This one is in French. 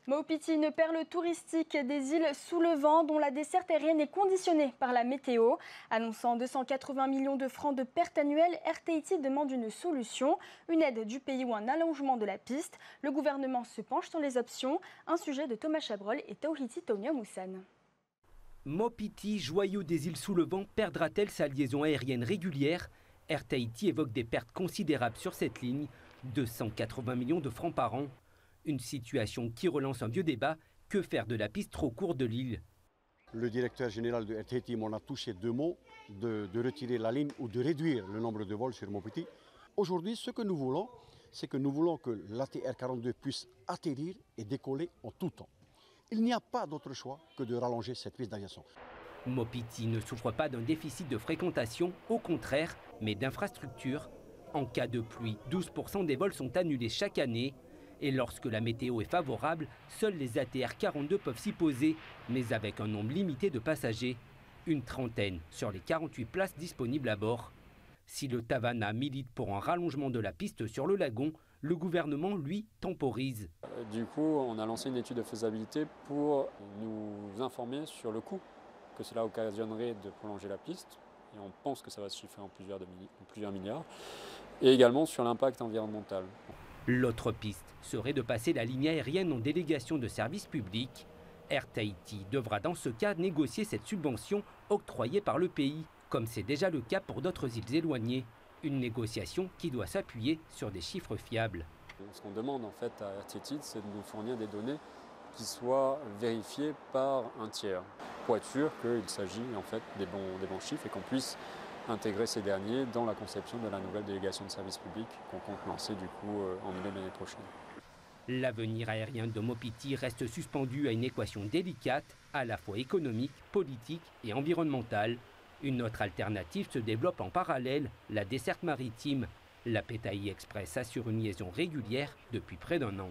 Maupiti, une perle touristique des îles sous le vent dont la desserte aérienne est conditionnée par la météo. Annonçant 280 millions de francs de pertes annuelles, Air Tahiti demande une solution, une aide du pays ou un allongement de la piste. Le gouvernement se penche sur les options. Un sujet de Thomas Chabrol et Tauhiti Tonia Moussan. Maupiti, joyau des îles sous le vent, perdra-t-elle sa liaison aérienne régulière? Air Tahiti évoque des pertes considérables sur cette ligne, 280 millions de francs par an. Une situation qui relance un vieux débat, que faire de la piste trop courte de l'île? Le directeur général de Air Tahiti m'en a touché deux mots, de retirer la ligne ou de réduire le nombre de vols sur Maupiti. Aujourd'hui, ce que nous voulons, c'est que nous voulons que l'ATR 42 puisse atterrir et décoller en tout temps. Il n'y a pas d'autre choix que de rallonger cette piste d'aviation. Maupiti ne souffre pas d'un déficit de fréquentation, au contraire, mais d'infrastructures. En cas de pluie, 12% des vols sont annulés chaque année. Et lorsque la météo est favorable, seuls les ATR 42 peuvent s'y poser, mais avec un nombre limité de passagers. Une trentaine sur les 48 places disponibles à bord. Si le Tavana milite pour un rallongement de la piste sur le lagon, le gouvernement, lui, temporise. Du coup, on a lancé une étude de faisabilité pour nous informer sur le coût que cela occasionnerait de prolonger la piste. Et on pense que ça va se chiffrer en plusieurs milliards. Et également sur l'impact environnemental. L'autre piste serait de passer la ligne aérienne en délégation de service public. Air Tahiti devra dans ce cas négocier cette subvention octroyée par le pays, comme c'est déjà le cas pour d'autres îles éloignées. Une négociation qui doit s'appuyer sur des chiffres fiables. Ce qu'on demande en fait à Air Tahiti, c'est de nous fournir des données qui soient vérifiées par un tiers, pour être sûr qu'il s'agit en fait des bons chiffres et qu'on puisse intégrer ces derniers dans la conception de la nouvelle délégation de service public qu'on compte lancer du coup en milieu de l'année prochaine. L'avenir aérien de Maupiti reste suspendu à une équation délicate, à la fois économique, politique et environnementale. Une autre alternative se développe en parallèle, la desserte maritime. La Petai Express assure une liaison régulière depuis près d'un an.